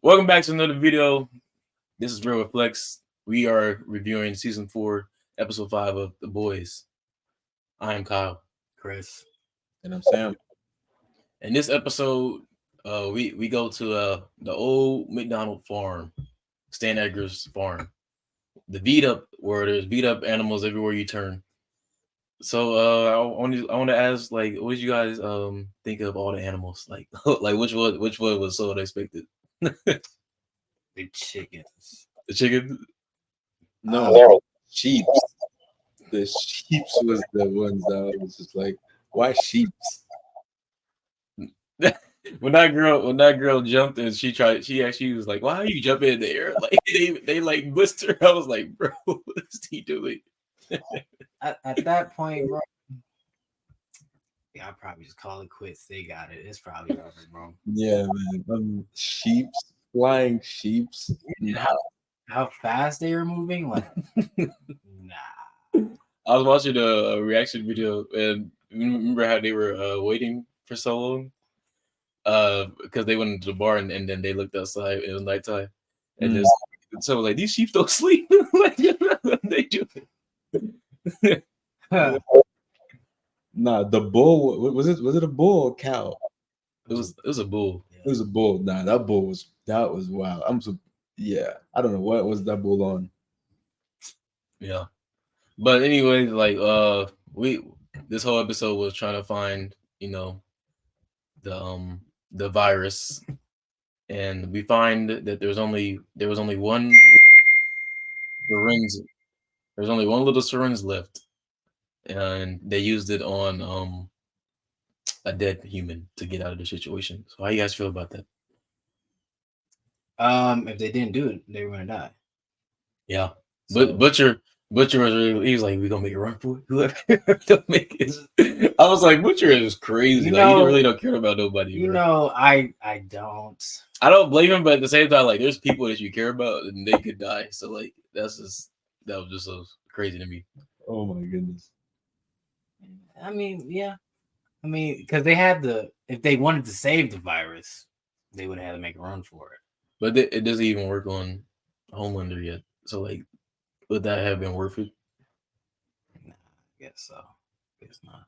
Welcome back to another video. This is reel.reflects. We are reviewing season 4, episode 5 of The Boys. I am Kyle. Chris. And I'm Sam. In this episode, we go to the old McDonald farm, Stan Edgar's farm. The beat up, where there's beat up animals everywhere you turn. So I want to ask, like, what did you guys think of all the animals? Like like which one was so unexpected? The chickens. The chicken? No, sheep. The sheeps was the ones that I was just like, why sheeps? when that girl jumped and she actually was like, why are you jumping in the air? Like they like blitzed her. I was like, bro, what is he doing? At that point, bro, yeah, I'll probably just call it quits. They got it. It's probably over, bro. Yeah, man. Sheeps, flying sheeps. How fast they were moving, like, nah. I was watching a reaction video and remember how they were waiting for so long? Because they went into the bar and then they looked outside. It was nighttime, and this so like these sheep don't sleep. Like they do. Nah, the bull was it a bull or a cow? It was a bull. It was a bull. Nah, that was wild. I don't know what was that bull on. Yeah. But anyways, like this whole episode was trying to find, the virus, and we find that there was only one syringe. There's only one little syringe left, and they used it on a dead human to get out of the situation. So how you guys feel about that? If they didn't do it, they were gonna die. Yeah, but Butcher was he was like, "We gonna make a run for it. Whoever don't make it." I was like, "Butcher is crazy. He really don't care about nobody." I don't. I don't blame him, but at the same time, like, there's people that you care about and they could die. So like, that was just so crazy to me. Oh my goodness. I mean, yeah. I mean, because they had if they wanted to save the virus, they would have had to make a run for it. But it doesn't even work on Homelander yet. So like, would that have been worth it? Nah, I guess so. Guess not.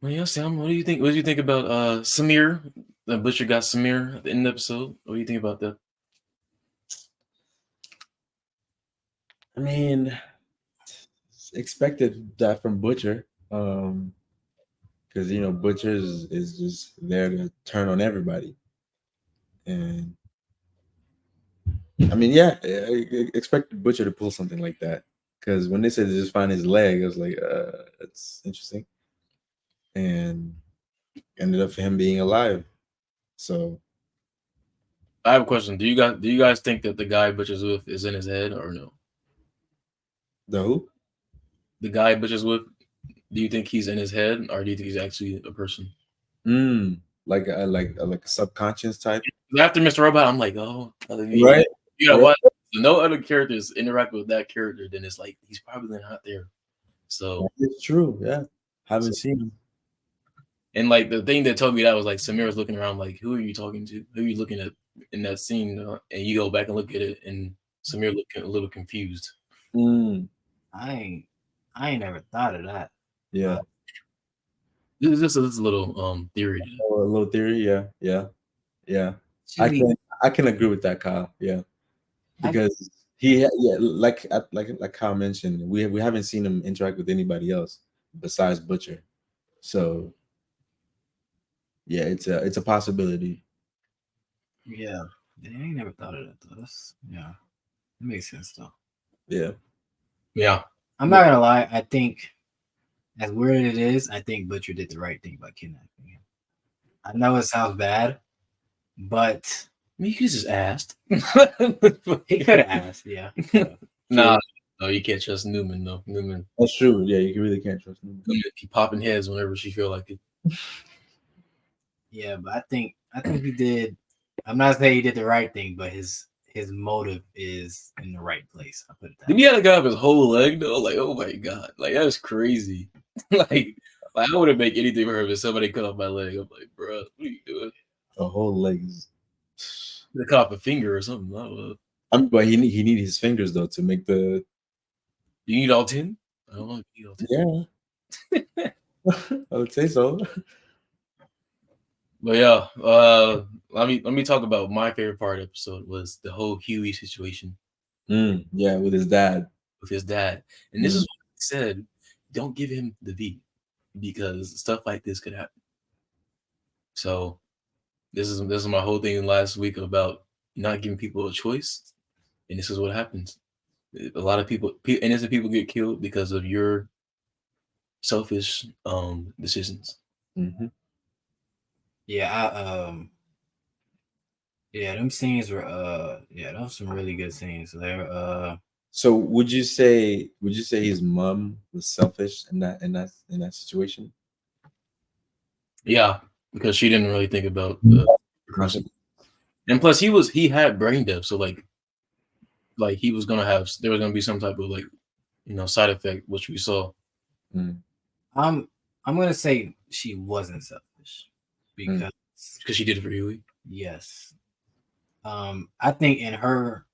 Well, yeah, Sam, what do you think? What do you think about Samir? The Butcher got Samir at the end of the episode. What do you think about that? I mean, expected that from Butcher. Because Butcher is just there to turn on everybody. And I mean, yeah, I expected Butcher to pull something like that. Because when they said to just find his leg, I was like, that's interesting. And ended up for him being alive. So I have a question. Do you guys think that the guy Butcher's with is in his head or no? The who? The guy Butcher's with, do you think he's in his head or do you think he's actually a person? Like a subconscious type. After Mr. Robot, I'm like, oh, right. What? No other characters interact with that character, then it's like he's probably not there. So it's true. Yeah, haven't seen him. And like the thing that told me that was like Samir was looking around, like, who are you talking to? Who are you looking at in that scene? And you go back and look at it, and Samir looking a little confused. I ain't never thought of that. Yeah. This is a little theory. A little theory, yeah. I can agree with that, Kyle. Yeah, because like Kyle mentioned, we haven't seen him interact with anybody else besides Butcher, so yeah, it's a possibility. Yeah, I ain't never thought of that though. It makes sense though. Yeah. I'm not gonna lie. I think, as weird as it is, I think Butcher did the right thing by kidnapping him. I know it sounds bad, but you could just asked. He could have asked, yeah. No, you can't trust Newman though. Newman. That's true. Yeah, you really can't trust Newman. Keep popping heads whenever she feel like it. Yeah, but I think he did. I'm not saying he did the right thing, but his motive is in the right place. I put it that way. Did he have to cut off his whole leg though? Like, oh my god, like that's crazy. like I wouldn't make anything for him if somebody cut off my leg. I'm like, bro, what are you doing? A whole leg is The cut off a finger or something. I don't know. But he need his fingers though to make the You need all 10? I don't know if you need all 10. yeah. I would say so. But yeah, let me talk about my favorite part of the episode was the whole Hughey situation Yeah, with his dad. with his dad. And this is what he said, don't give him the V because stuff like this could happen. So this is my whole thing last week about not giving people a choice. And this is what happens. A lot of people innocent people get killed because of your selfish decisions. Mm-hmm. Yeah, yeah, them scenes were yeah, those were some really good scenes. So would you say his mom was selfish in that situation? Yeah, because she didn't really think about the person. And plus he had brain death, so like he was gonna have there was gonna be some type of like side effect, which we saw. Mm. I'm gonna say she wasn't selfish because Because she did it for Huey. yes, I think in her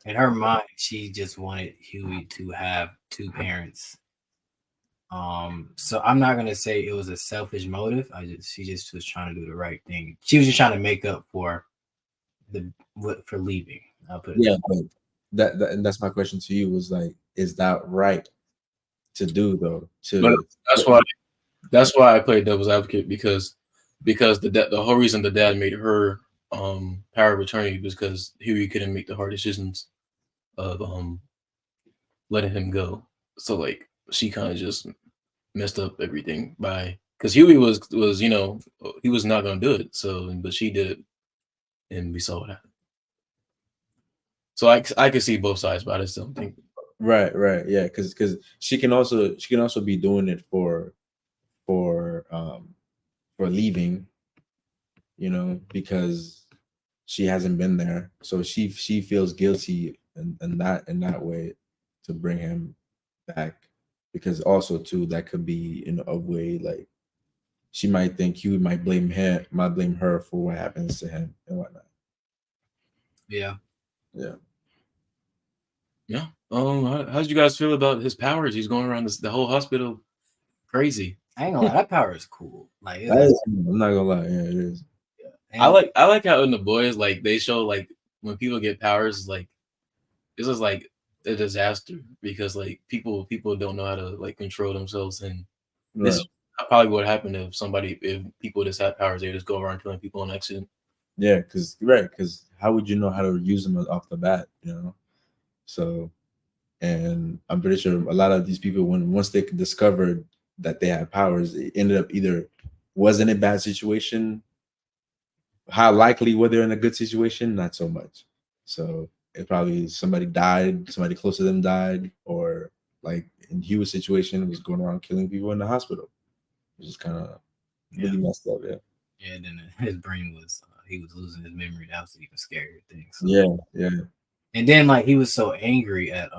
mind she just wanted Huey to have two parents. So I'm not gonna say it was a selfish motive. She just was trying to do the right thing. She was just trying to make up for for leaving. I'll put it. Yeah, but and that's my question to you was like, is that right to do though? But To that's why I played devil's advocate because the whole reason the dad made her power of attorney was because Huey couldn't make the hard decisions of letting him go. So like she kind of just messed up everything by because Huey was he was not gonna do it. So but she did it, and we saw what happened. So I could see both sides, but I just don't think. right, yeah, because she can also be doing it for leaving, because she hasn't been there, so she feels guilty in that way to bring him back, because also too that could be in a way like she might think he might blame her for what happens to him and whatnot. Yeah. Yeah. Yeah. How did you guys feel about his powers? He's going around the whole hospital crazy. I ain't gonna lie, that power is cool. Like I'm not gonna lie, yeah, it is. I like how in the boys like they show like when people get powers like this is like a disaster because like people don't know how to like control themselves and this Right. is probably what happened if people just had powers they just go around killing people on accident. Yeah, because how would you know how to use them off the bat? So, and I'm pretty sure a lot of these people, once they discovered that they had powers, it ended up either wasn't a bad situation. How likely were they in a good situation? Not so much. So it probably somebody died, somebody close to them died, or like in Hugh's situation was going around killing people in the hospital, which is kind of really messed up. Yeah. Yeah, then his brain was he was losing his memory. That was an even scarier thing. So. Yeah. And then like he was so angry at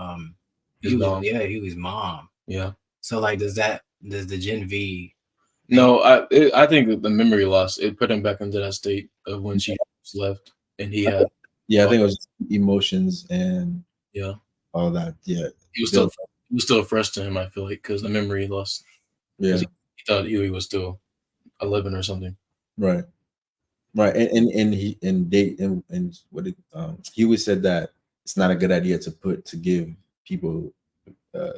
His mom. Hugh's mom. Yeah. So like does the Gen V? No, I think the memory loss it put him back into that state of when she left and he had. Yeah, I think it was emotions and Yeah. all that. Yeah. He was still fresh to him. I feel like because the memory lost. Yeah. He thought Huey was still 11 or something. Right. Right. And he and what did he always said that it's not a good idea to give people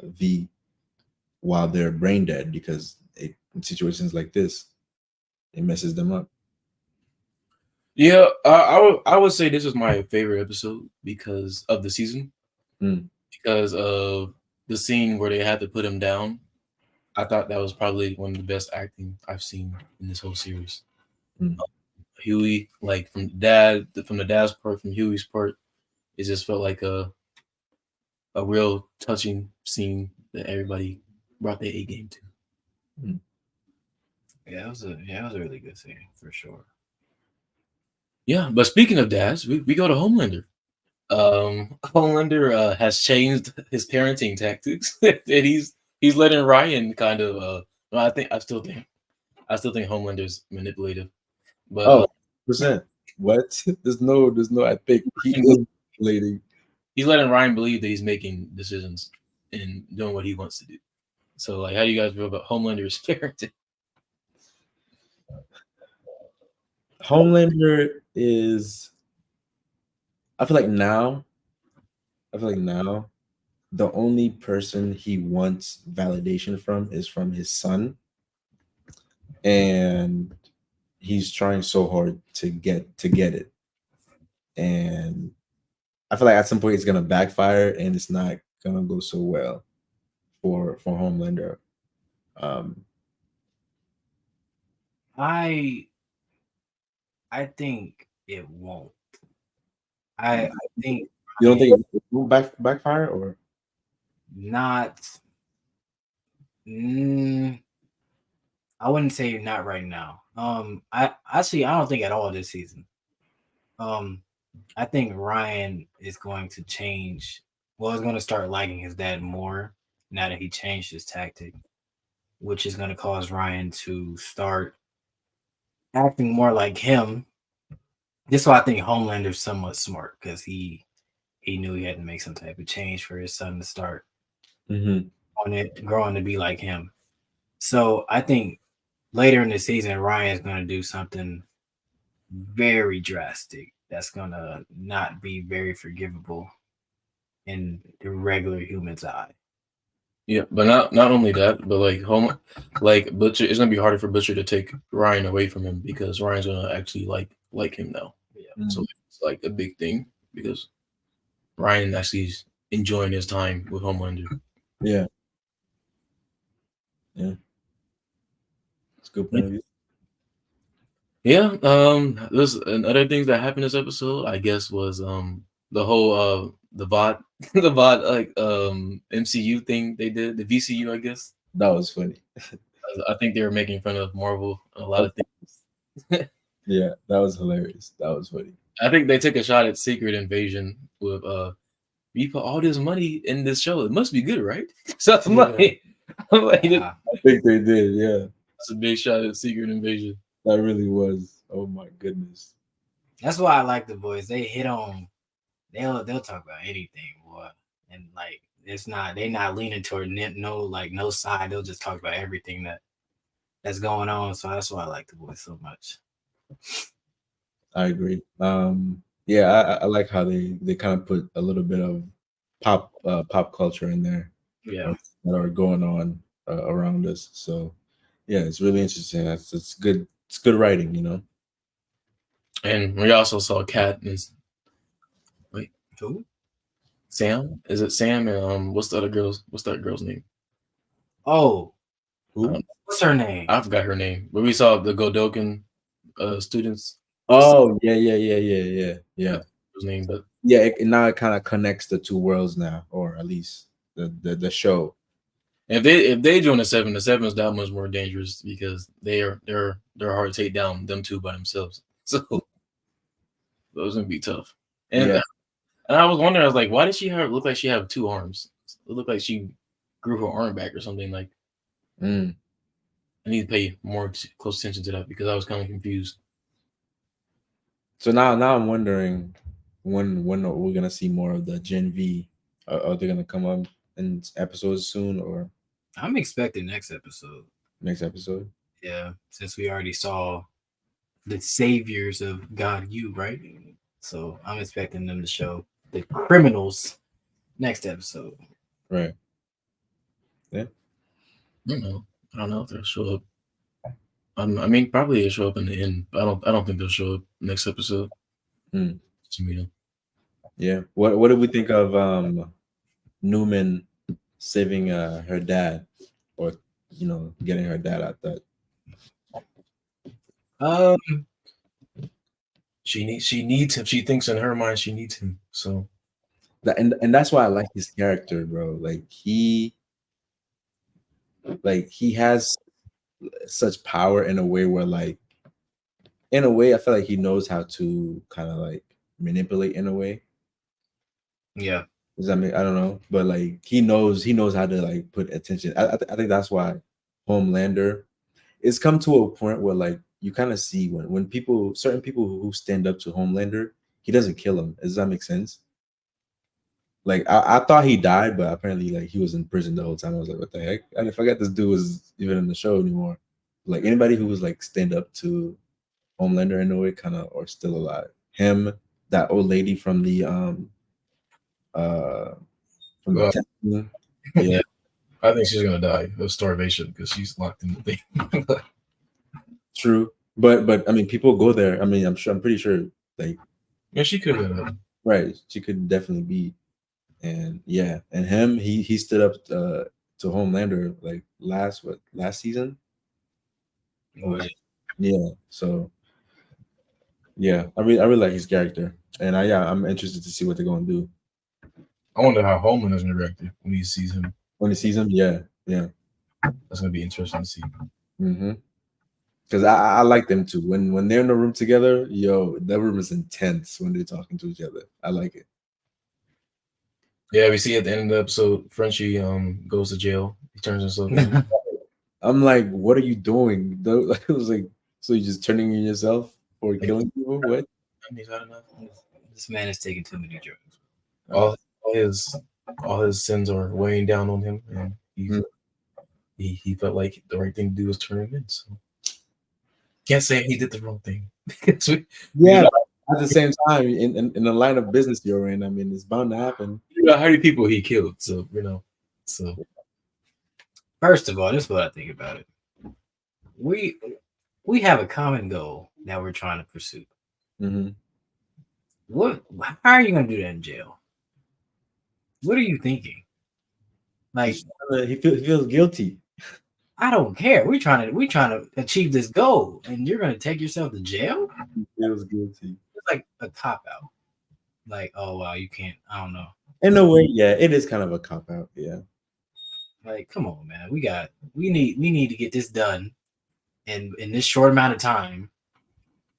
V while they're brain dead because in situations like this it messes them up. Yeah, I would say this is my favorite episode because of the season. Because of the scene where they had to put him down. I thought that was probably one of the best acting I've seen in this whole series. Hughey, like from the dad's part, from Hughey's part, it just felt like a real touching scene that everybody brought their A game to. Yeah, it was a really good scene for sure. Yeah, but speaking of dads, we go to Homelander. Homelander has changed his parenting tactics, and he's letting Ryan kind of. I still think Homelander's manipulative, but percent. What? There's no. I think he is manipulating. He's letting Ryan believe that he's making decisions and doing what he wants to do. So, like, how do you guys feel about Homelander's parenting? Homelander is. I feel like now. I feel like now, the only person he wants validation from is from his son, and he's trying so hard to get it. And I feel like at some point it's gonna backfire, and it's not gonna go so well for Homelander. Um, I I think it won't. I think you don't Ryan think it will backfire or? not. Mm, I wouldn't say not right now. I don't think at all this season. Um, I think Ryan is going to change. Well, he's going to start liking his dad more now that he changed his tactic, which is going to cause Ryan to start acting more like him. This is why I think Homelander's somewhat smart because he knew he had to make some type of change for his son to start Mhm. on it, growing to be like him. So I think later in the season, Ryan's going to do something very drastic that's going to not be very forgivable in the regular human's eye. Yeah, but not only that, but like Butcher, it's gonna be harder for Butcher to take Ryan away from him because Ryan's gonna actually like him now. Yeah. So Mm. it's like a big thing because Ryan actually is enjoying his time with Homelander. Yeah, yeah, it's a good point of view. Yeah, there's another things that happened this episode, I guess, was the whole the VOD the VOD MCU thing they did, the VCU, I guess. That was funny. I think they were making fun of Marvel a lot of things. Yeah, that was hilarious. That was funny. I think they took a shot at Secret Invasion with we put all this money in this show. It must be good, right? So I'm like, Ah, I think they did. Yeah, that's a big shot at Secret Invasion. that really was. Oh my goodness. that's why I like the boys. They hit on. They'll talk about anything, boy, and like it's not they not leaning toward no side. They'll just talk about everything that's going on. So that's why I like the boys so much. I agree. Yeah, I like how they kind of put a little bit of pop culture in there Yeah. that are going on around us. So yeah, it's really interesting. It's good. It's good writing, you know. And we also saw Kat and wait, Who? Sam. Is it Sam and what's that girl's name? Oh, Who? what's her name? I forgot her name. But we saw the Godokin students. Oh yeah, yeah, yeah, yeah, yeah, yeah, His name, but yeah. Now it kind of connects the two worlds now, or at least the show. if they join the seven is that much more dangerous because they're hard to take down them two by themselves. So those gonna be tough. And Yeah. and I was wondering, I was like, why did she have look like she have two arms? It looked like she grew her arm back or something. Like Mm. I need to pay more close attention to that because I was kind of confused. So now I'm wondering when are we gonna see more of the Gen V? Are they gonna come up in episodes soon or I'm expecting next episode. next episode? Yeah, since we already saw the saviors of God, you right. So I'm expecting them to show the criminals next episode. Right. Yeah. I don't know if they'll show up. I mean, probably they'll show up in the end. But I don't think they'll show up next episode. Mm. To meet them. Yeah. What did we think of Newman saving her dad, or getting her dad out that? Um, She needs him. She thinks in her mind she needs him. So And that's why I like his character, bro. He has such power in a way where in a way I feel like he knows how to kind of like manipulate in a way. yeah, Does that mean I don't know, but like he knows how to put attention. I think that's why Homelander it's come to a point where you kind of see when people, certain people who stand up to Homelander, he doesn't kill him. Does that make sense? Like I thought he died, but apparently like he was in prison the whole time. I was like, what the heck? And I forgot this dude was even in the show anymore. Like anybody who was like stand up to Homelander in a way, kind of, or still alive. Him, that old lady uh from the Well, temple. yeah, I think she's gonna die of starvation because she's locked in the thing. True, but I mean, people go there. I mean, I'm pretty sure, like, Yeah, she could have done right, she could definitely be, and yeah, and him, he stood up to Homelander like last season. Oh, Yeah, so yeah, I really like his character, and I'm interested to see what they're gonna do I wonder how Homelander's gonna react when he sees him. when he sees him. Yeah, yeah, That's gonna be interesting to see. mm-hmm. Because I like them too. When they're in the room together, yo, that room is intense when they're talking to each other. I like it. Yeah, we see at the end of the episode, Frenchie goes to jail. He turns himself in. I'm like, what are you doing? I was like, so you're just turning in yourself for Like, killing people? What? he's had enough. this man is taking too many drugs. All, all his all his sins are weighing down on him, and Mm. he felt like the right thing to do was turn him in. So can't say he did the wrong thing because we Yeah, but at the same time, in the line of business you're in, I mean, it's bound to happen. know how many people he killed. So so First of all, this is what I think about it. We have a common goal that we're trying to pursue. Mm-hmm. What? How are you going to do that in jail? What are you thinking? Like, He feels guilty. I don't care. We trying to achieve this goal, and you're going to take yourself to jail? He feels guilty. It's like a cop out. Like, oh wow, you can't. I don't know. In a way, yeah, it is kind of a cop out. Yeah. Like, come on, man. We need to get this done in this short amount of time,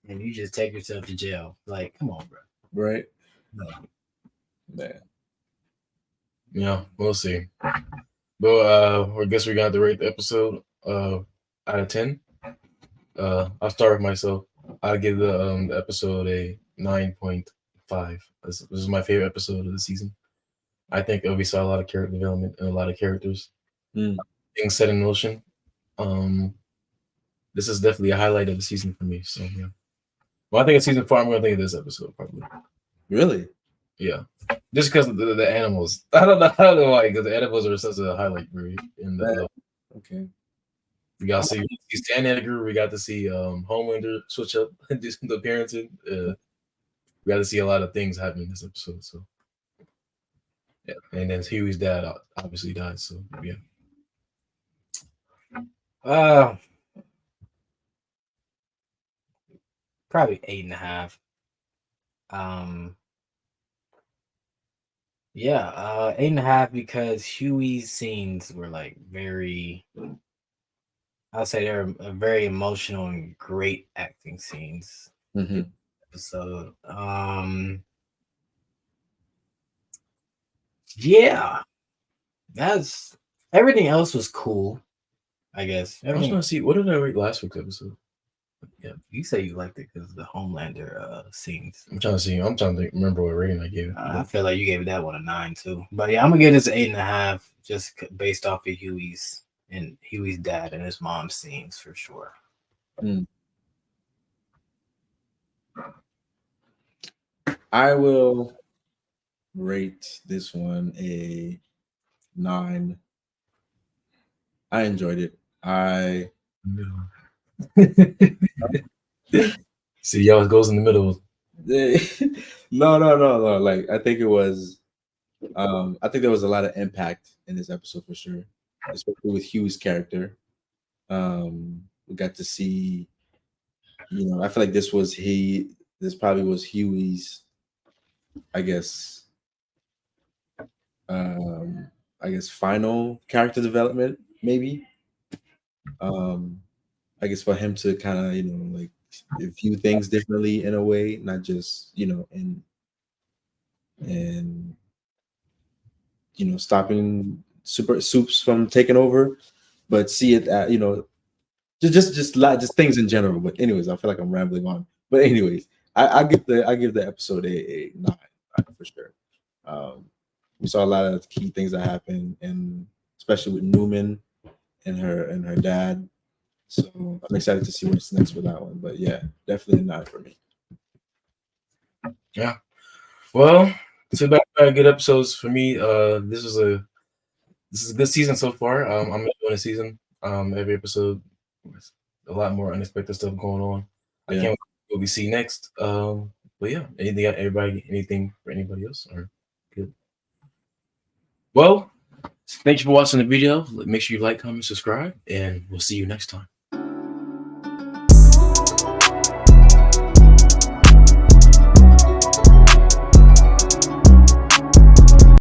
and you just take yourself to jail. Like, come on, bro. Right. No. Yeah. yeah, we'll see. But I guess we got to rate the episode out of 10. I'll start with myself. I'll give the episode a 9.5. This is my favorite episode of the season. I think we saw a lot of character development and a lot of characters Mm. being set in motion. This is definitely a highlight of the season for me. So yeah. Well, I think it's season 4. I'm gonna think of this episode probably. Really? Yeah, just because of the animals. I don't know why. Because the animals are such a highlight for me. In the Okay. we got to see Stan Edgar. We got to see Homelander switch up and do some appearances. We got to see a lot of things happen in this episode. So yeah, and then Hughey's dad obviously died. So yeah, Uh, probably 8.5. Yeah, 8.5 because Huey's scenes were like very. I'll say they're very emotional and great acting scenes. Mm-hmm. So, yeah, that's everything else was cool. I guess I was everything. trying to see what did I rate last week's episode. Yeah, You say you liked it because of the Homelander scenes. I'm trying to see. I'm trying to remember what rating I gave it. I feel like you gave that one a 9 too. But yeah, I'm gonna give this 8.5 just based off of Huey's dad and his mom's scenes for sure. Mm. I will rate this one a 9. I enjoyed it. See, y'all goes in the middle. No. Like I think it was I think there was a lot of impact in this episode for sure, especially with Hugh's character. We got to see, I feel like this probably was Hugh's, I guess, um, final character development, maybe. I guess for him to kind of, like view things differently in a way, not just, and stopping super soups from taking over, but see it at, just things in general. But anyways, I feel like I'm rambling on. But anyways, I give the episode a 9 for sure. We saw a lot of key things that happened, and especially with Newman and her dad. So I'm excited to see what's next for that one. But yeah, definitely not for me. Yeah. Well, two back good episodes for me. This is a good season so far. I'm enjoying the season. Every episode, there's a lot more unexpected stuff going on. I Yeah. can't wait what we see next. But yeah, anything for anybody else? Or good. Well, thank you for watching the video. Make sure you like, comment, subscribe, and we'll see you next time.